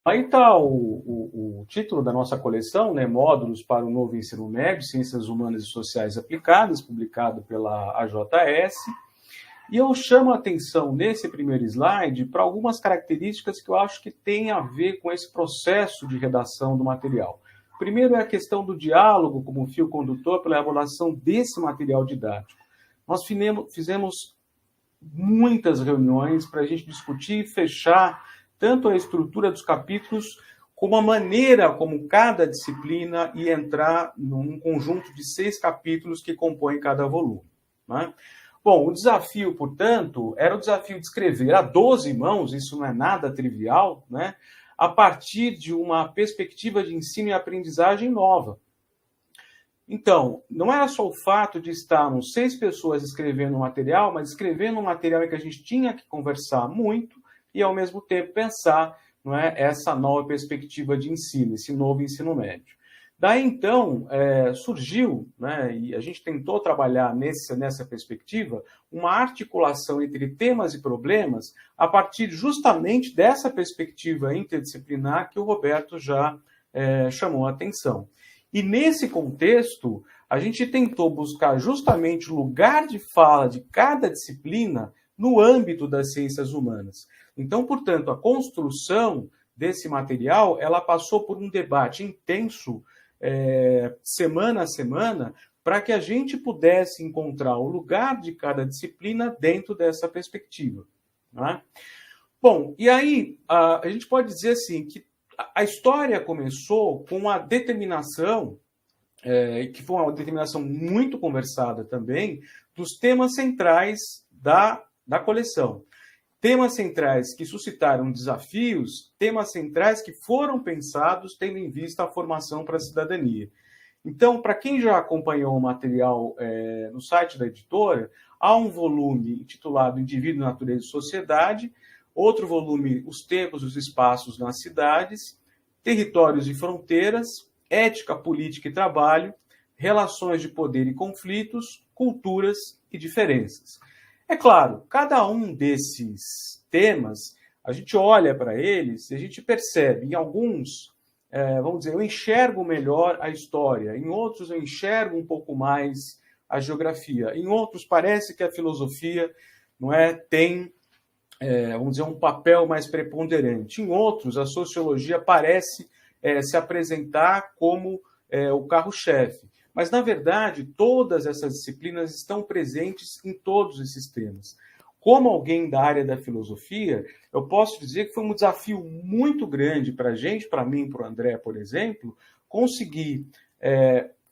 Aí está o título da nossa coleção, né, Módulos para o Novo Ensino Médio, Ciências Humanas e Sociais Aplicadas, publicado pela AJS. E eu chamo a atenção nesse primeiro slide para algumas características que eu acho que têm a ver com esse processo de redação do material. Primeiro é a questão do diálogo como fio condutor pela elaboração desse material didático. Nós fizemos muitas reuniões para a gente discutir e fechar tanto a estrutura dos capítulos como a maneira como cada disciplina ia entrar num conjunto de 6 capítulos que compõem cada volume, né? Bom, o desafio, portanto, era o desafio de escrever a 12 mãos, isso não é nada trivial, né? A partir de uma perspectiva de ensino e aprendizagem nova. Então, não era só o fato de estarmos 6 pessoas escrevendo um material, mas escrevendo um material em que a gente tinha que conversar muito e, ao mesmo tempo, pensar, não é, essa nova perspectiva de ensino, esse novo ensino médio. Daí, então, surgiu, né, e a gente tentou trabalhar nessa perspectiva, uma articulação entre temas e problemas a partir justamente dessa perspectiva interdisciplinar que o Roberto já chamou a atenção. E nesse contexto, a gente tentou buscar justamente o lugar de fala de cada disciplina no âmbito das ciências humanas. Então, portanto, a construção desse material, ela passou por um debate intenso, semana a semana, para que a gente pudesse encontrar o lugar de cada disciplina dentro dessa perspectiva, né? Bom, e aí a gente pode dizer assim, que a história começou com a determinação, que foi uma determinação muito conversada também, dos temas centrais da coleção. Temas centrais que suscitaram desafios, temas centrais que foram pensados tendo em vista a formação para a cidadania. Então, para quem já acompanhou o material no site da editora, há um volume intitulado Indivíduo, Natureza e Sociedade, outro volume, Os Tempos e os Espaços nas Cidades, Territórios e Fronteiras, Ética, Política e Trabalho, Relações de Poder e Conflitos, Culturas e Diferenças. É claro, cada um desses temas, a gente olha para eles e a gente percebe, em alguns, vamos dizer, eu enxergo melhor a história, em outros eu enxergo um pouco mais a geografia, em outros parece que a filosofia, não é, tem, vamos dizer, um papel mais preponderante, em outros a sociologia parece se apresentar como o carro-chefe. Mas, na verdade, todas essas disciplinas estão presentes em todos esses temas. Como alguém da área da filosofia, eu posso dizer que foi um desafio muito grande para a gente, para mim e para o André, por exemplo, conseguir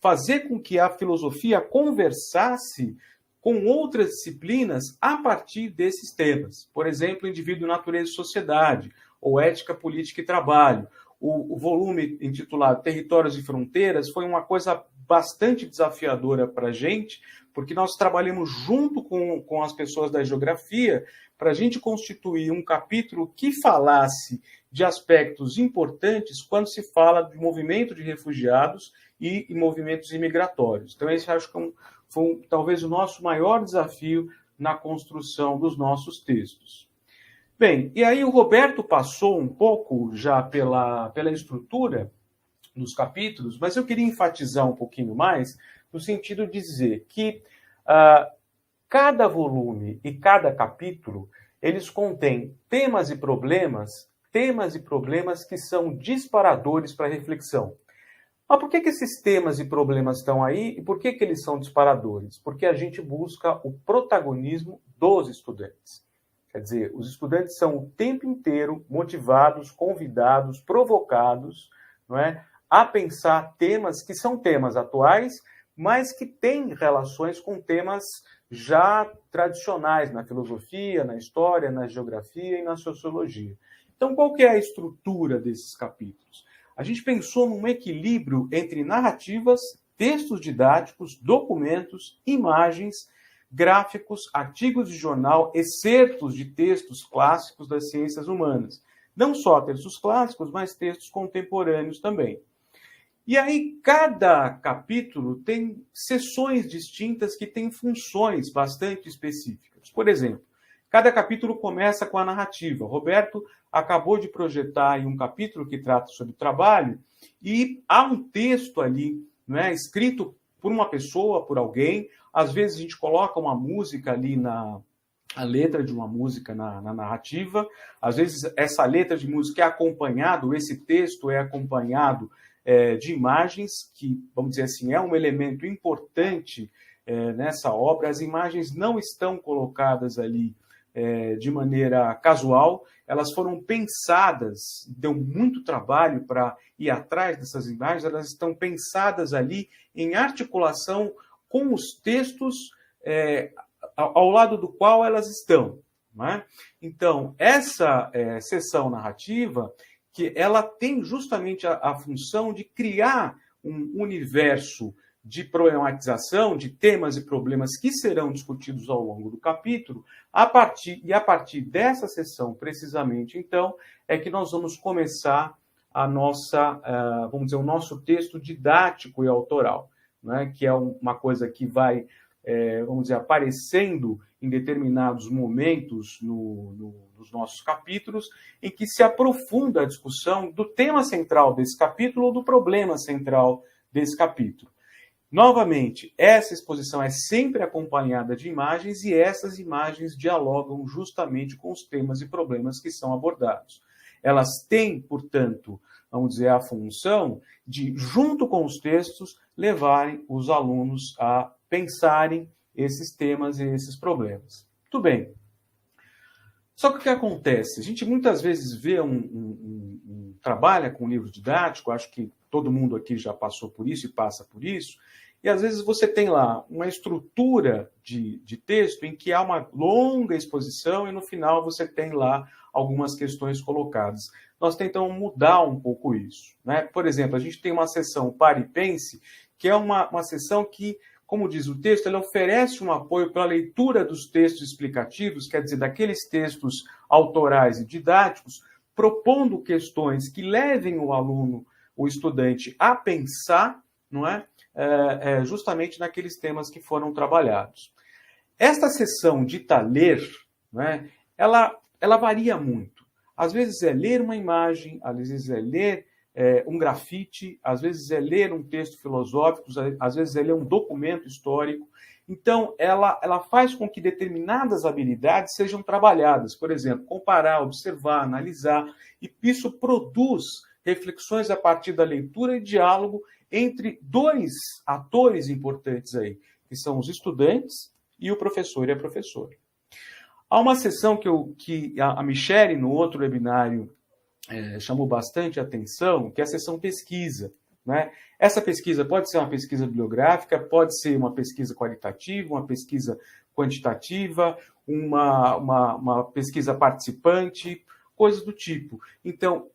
fazer com que a filosofia conversasse com outras disciplinas a partir desses temas. Por exemplo, Indivíduo, Natureza e Sociedade, ou Ética, Política e Trabalho. O volume intitulado Territórios e Fronteiras foi uma coisa bastante desafiadora para a gente, porque nós trabalhamos junto com as pessoas da geografia para a gente constituir um capítulo que falasse de aspectos importantes quando se fala de movimento de refugiados e movimentos imigratórios. Então, esse acho que foi talvez o nosso maior desafio na construção dos nossos textos. Bem, e aí o Roberto passou um pouco já pela estrutura dos capítulos, mas eu queria enfatizar um pouquinho mais no sentido de dizer que cada volume e cada capítulo, eles contêm temas e problemas que são disparadores para a reflexão. Mas por que esses temas e problemas estão aí e por que eles são disparadores? Porque a gente busca o protagonismo dos estudantes. Quer dizer, os estudantes são o tempo inteiro motivados, convidados, provocados, não é, a pensar temas que são temas atuais, mas que têm relações com temas já tradicionais na filosofia, na história, na geografia e na sociologia. Então, qual que é a estrutura desses capítulos? A gente pensou num equilíbrio entre narrativas, textos didáticos, documentos, imagens, gráficos, artigos de jornal, excertos de textos clássicos das ciências humanas. Não só textos clássicos, mas textos contemporâneos também. E aí, cada capítulo tem seções distintas que têm funções bastante específicas. Por exemplo, Cada capítulo começa com a narrativa. Roberto acabou de projetar aí um capítulo que trata sobre trabalho e há um texto ali, né, escrito por uma pessoa, por alguém. Às vezes a gente coloca uma música ali a letra de uma música na narrativa. Às vezes essa letra de música é acompanhado, esse texto é acompanhado de imagens, que, vamos dizer assim, é um elemento importante nessa obra. As imagens não estão colocadas ali de maneira casual, elas foram pensadas, deu muito trabalho para ir atrás dessas imagens, elas estão pensadas ali em articulação com os textos ao lado do qual elas estão. Não é? Então, essa seção narrativa, que ela tem justamente a função de criar um universo de problematização de temas e problemas que serão discutidos ao longo do capítulo, a partir dessa sessão, precisamente, então, é que nós vamos começar a nossa, vamos dizer, o nosso texto didático e autoral, né? Que é uma coisa que vai, vamos dizer, aparecendo em determinados momentos nos nossos capítulos, em que se aprofunda a discussão do tema central desse capítulo ou do problema central desse capítulo. Novamente, essa exposição é sempre acompanhada de imagens e essas imagens dialogam justamente com os temas e problemas que são abordados. Elas têm, portanto, vamos dizer, a função de, junto com os textos, levarem os alunos a pensarem esses temas e esses problemas. Muito bem. Só que o que acontece? A gente muitas vezes vê trabalha com livro didático, acho que todo mundo aqui já passou por isso e passa por isso, e às vezes você tem lá uma estrutura de texto em que há uma longa exposição e no final você tem lá algumas questões colocadas. Nós tentamos mudar um pouco isso, né? Por exemplo, a gente tem uma seção Pare e Pense, que é uma seção que, como diz o texto, ela oferece um apoio para a leitura dos textos explicativos, quer dizer, daqueles textos autorais e didáticos, propondo questões que levem o aluno, o estudante, a pensar, não é? Justamente naqueles temas que foram trabalhados. Esta seção dita ler, né, ela varia muito. Às vezes é ler uma imagem, às vezes é ler um grafite, às vezes é ler um texto filosófico, às vezes é ler um documento histórico. Então, ela faz com que determinadas habilidades sejam trabalhadas. Por exemplo, comparar, observar, analisar. E isso produz reflexões a partir da leitura e diálogo entre dois atores importantes aí, que são os estudantes e o professor e a professora. Há uma sessão que a Michele, no outro webinário, chamou bastante atenção, que é a sessão pesquisa, né? Essa pesquisa pode ser uma pesquisa bibliográfica, pode ser uma pesquisa qualitativa, uma pesquisa quantitativa, uma pesquisa participante, coisas do tipo. Então,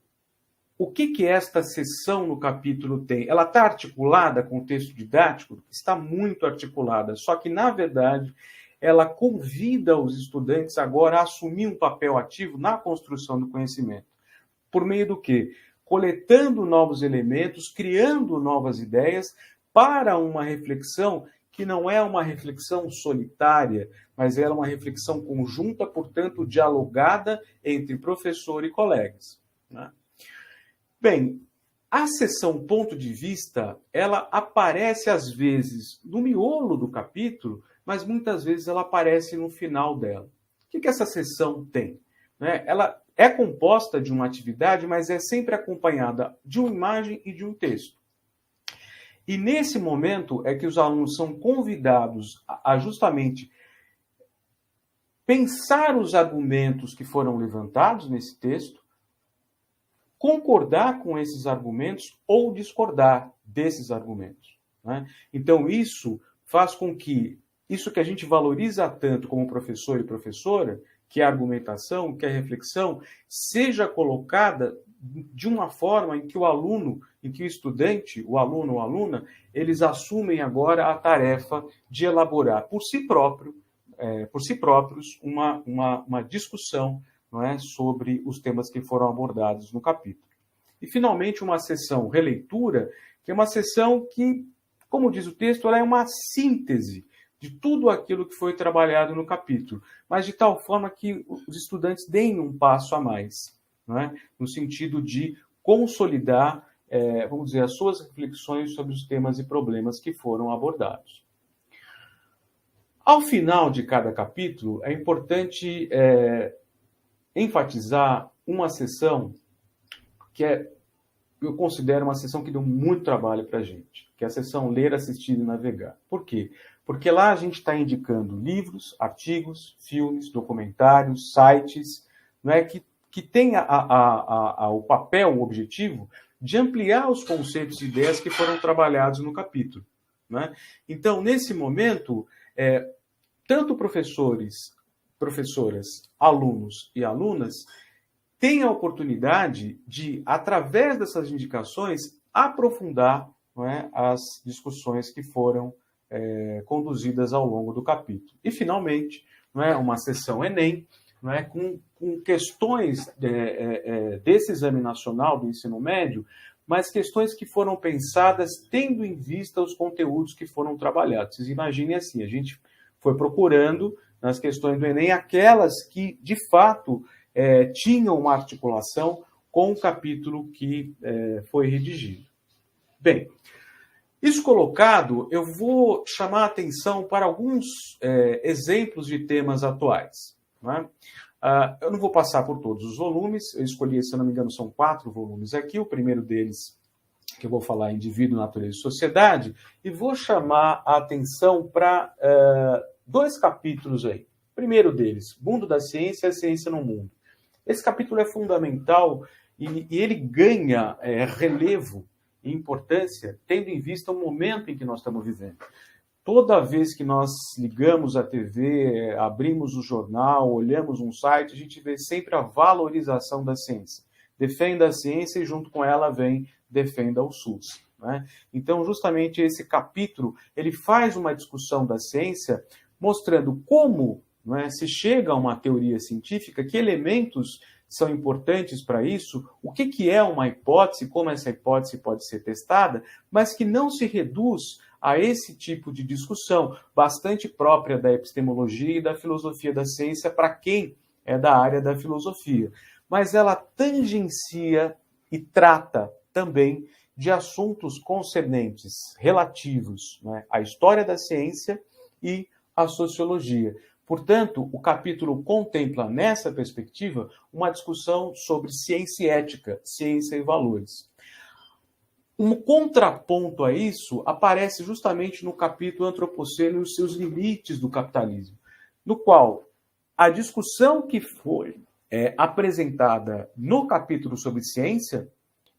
o que esta sessão no capítulo tem? Ela está articulada com o texto didático? Está muito articulada, só que, na verdade, ela convida os estudantes agora a assumir um papel ativo na construção do conhecimento. Por meio do quê? Coletando novos elementos, criando novas ideias para uma reflexão que não é uma reflexão solitária, mas é uma reflexão conjunta, portanto, dialogada entre professor e colegas, né? Bem, a seção ponto de vista, ela aparece às vezes no miolo do capítulo, mas muitas vezes ela aparece no final dela. O que essa seção tem? Né? Ela é composta de uma atividade, mas é sempre acompanhada de uma imagem e de um texto. E nesse momento é que os alunos são convidados a justamente pensar os argumentos que foram levantados nesse texto, concordar com esses argumentos ou discordar desses argumentos, né? Então, isso faz com que isso que a gente valoriza tanto como professor e professora, que é a argumentação, que é a reflexão, seja colocada de uma forma em que o aluno, em que o estudante, o aluno ou aluna, eles assumem agora a tarefa de elaborar por si próprios uma discussão, não é, sobre os temas que foram abordados no capítulo. E, finalmente, uma sessão releitura, que é uma sessão que, como diz o texto, ela é uma síntese de tudo aquilo que foi trabalhado no capítulo, mas de tal forma que os estudantes deem um passo a mais, não é? No sentido de consolidar, vamos dizer, as suas reflexões sobre os temas e problemas que foram abordados. Ao final de cada capítulo, é importante enfatizar uma sessão que eu considero uma sessão que deu muito trabalho para a gente, que é a sessão Ler, Assistir e Navegar. Por quê? Porque lá a gente está indicando livros, artigos, filmes, documentários, sites, não é, que tem o papel, o objetivo de ampliar os conceitos e ideias que foram trabalhados no capítulo, né? Então, nesse momento, tanto professores, professoras, alunos e alunas têm a oportunidade de, através dessas indicações, aprofundar, não é, as discussões que foram conduzidas ao longo do capítulo. E, finalmente, não é, uma sessão Enem, não é, com questões desse exame nacional do ensino médio, mas questões que foram pensadas tendo em vista os conteúdos que foram trabalhados. Vocês imaginem assim, a gente foi procurando nas questões do Enem aquelas que, de fato, tinham uma articulação com o capítulo que foi redigido. Bem, isso colocado, eu vou chamar a atenção para alguns exemplos de temas atuais, né? Eu não vou passar por todos os volumes, eu escolhi, se eu não me engano, são 4 volumes aqui, o primeiro deles, que eu vou falar, Indivíduo, Natureza e Sociedade, e vou chamar a atenção para 2 capítulos aí. O primeiro deles, Mundo da Ciência e a Ciência no Mundo. Esse capítulo é fundamental e ele ganha relevo e importância, tendo em vista o momento em que nós estamos vivendo. Toda vez que nós ligamos a TV, abrimos o jornal, olhamos um site, a gente vê sempre a valorização da ciência. Defenda a ciência e junto com ela vem defenda o SUS, né? Então, justamente esse capítulo, ele faz uma discussão da ciência, mostrando como, não é, se chega a uma teoria científica, que elementos são importantes para isso, o que é uma hipótese, como essa hipótese pode ser testada, mas que não se reduz a esse tipo de discussão, bastante própria da epistemologia e da filosofia da ciência para quem é da área da filosofia. Mas ela tangencia e trata também de assuntos concernentes, relativos, né, à história da ciência e à sociologia. Portanto, o capítulo contempla, nessa perspectiva, uma discussão sobre ciência e ética, ciência e valores. Um contraponto a isso aparece justamente no capítulo Antropoceno e os seus limites do capitalismo, no qual a discussão que foi apresentada no capítulo sobre ciência,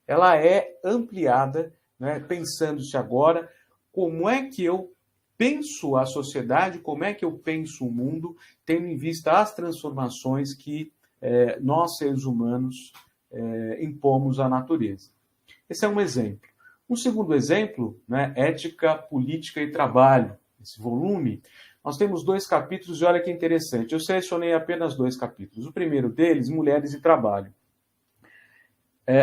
ela é ampliada, né, pensando-se agora como é que eu penso a sociedade, como é que eu penso o mundo, tendo em vista as transformações que nós, seres humanos, impomos à natureza. Esse é um exemplo. Um segundo exemplo, né, Ética, Política e Trabalho. Esse volume, nós temos 2 capítulos e olha que interessante. Eu selecionei apenas 2 capítulos. O primeiro deles, Mulheres e Trabalho.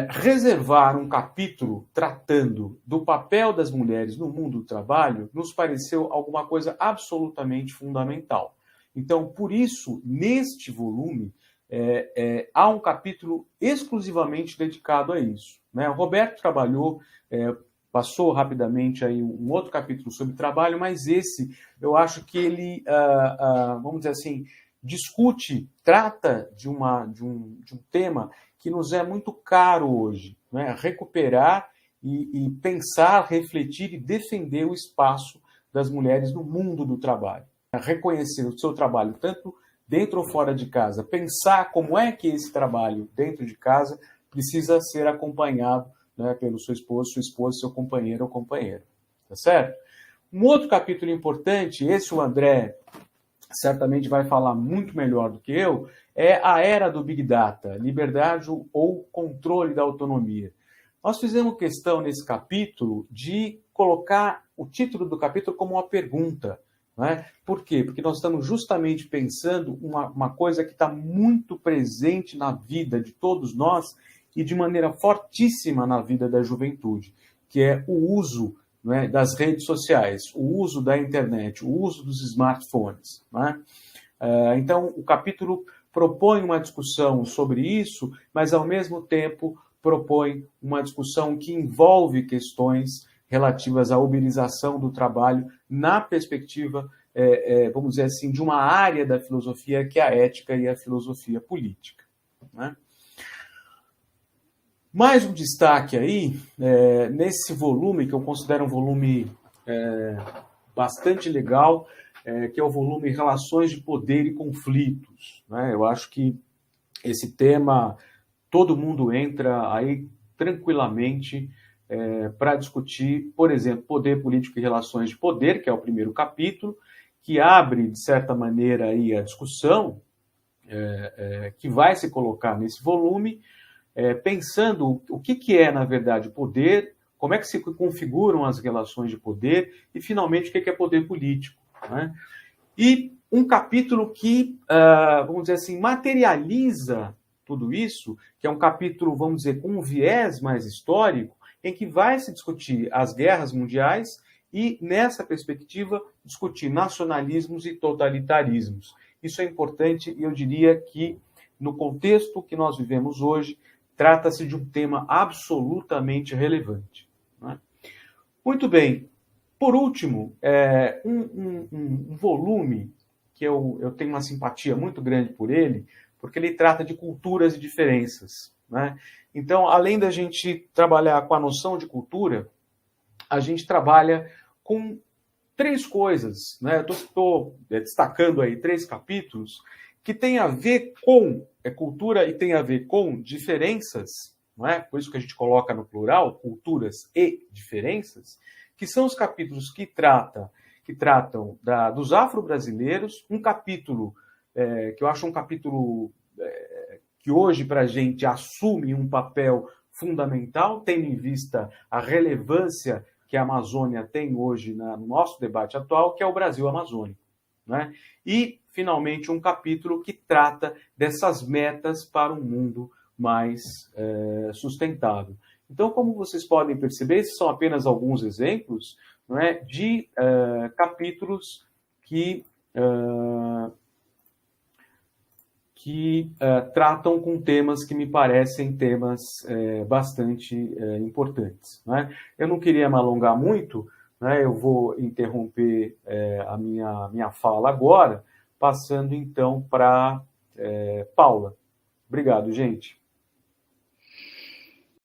Reservar um capítulo tratando do papel das mulheres no mundo do trabalho nos pareceu alguma coisa absolutamente fundamental. Então, por isso, neste volume, há um capítulo exclusivamente dedicado a isso, né? O Roberto trabalhou, passou rapidamente aí um outro capítulo sobre trabalho, mas esse, eu acho que ele, vamos dizer assim, discute, trata de um tema que nos é muito caro hoje, né? Recuperar e pensar, refletir e defender o espaço das mulheres no mundo do trabalho. Reconhecer o seu trabalho, tanto dentro ou fora de casa. Pensar como é que esse trabalho dentro de casa precisa ser acompanhado, né, pelo seu esposo, seu companheiro ou companheira. Tá certo? Um outro capítulo importante, esse o André certamente vai falar muito melhor do que eu, é a era do Big Data, liberdade ou controle da autonomia. Nós fizemos questão nesse capítulo de colocar o título do capítulo como uma pergunta, né? Por quê? Porque nós estamos justamente pensando uma coisa que está muito presente na vida de todos nós e de maneira fortíssima na vida da juventude, que é o uso né, das redes sociais, o uso da internet, o uso dos smartphones, né? Então, o capítulo propõe uma discussão sobre isso, mas, ao mesmo tempo, propõe uma discussão que envolve questões relativas à uberização do trabalho na perspectiva, vamos dizer assim, de uma área da filosofia que é a ética e a filosofia política, né? Mais um destaque aí, nesse volume, que eu considero um volume bastante legal, que é o volume Relações de Poder e Conflitos, né? Eu acho que esse tema, todo mundo entra aí tranquilamente para discutir, por exemplo, poder político e relações de poder, que é o primeiro capítulo, que abre, de certa maneira, aí a discussão que vai se colocar nesse volume, pensando o que é, na verdade, o poder, como é que se configuram as relações de poder e, finalmente, o que é poder político, né? E um capítulo que, vamos dizer assim, materializa tudo isso, que é um capítulo, vamos dizer, com um viés mais histórico, em que vai se discutir as guerras mundiais e, nessa perspectiva, discutir nacionalismos e totalitarismos. Isso é importante e eu diria que, no contexto que nós vivemos hoje, trata-se de um tema absolutamente relevante, né? Muito bem. Por último, um volume que eu tenho uma simpatia muito grande por ele, porque ele trata de culturas e diferenças, né? Então, além da gente trabalhar com a noção de cultura, a gente trabalha com três coisas, né? Eu estou destacando aí 3 capítulos que têm a ver com cultura e tem a ver com diferenças, não é? Por isso que a gente coloca no plural, culturas e diferenças, que são os capítulos que tratam dos afro-brasileiros, um capítulo que eu acho um capítulo que hoje para a gente assume um papel fundamental, tendo em vista a relevância que a Amazônia tem hoje no nosso debate atual, que é o Brasil amazônico, né? E, finalmente, um capítulo que trata dessas metas para um mundo mais sustentável. Então, como vocês podem perceber, esses são apenas alguns exemplos, não é, de capítulos que tratam com temas que me parecem temas bastante importantes, né? Eu não queria me alongar muito, né? Eu vou interromper a minha fala agora, passando então para Paula. Obrigado, gente.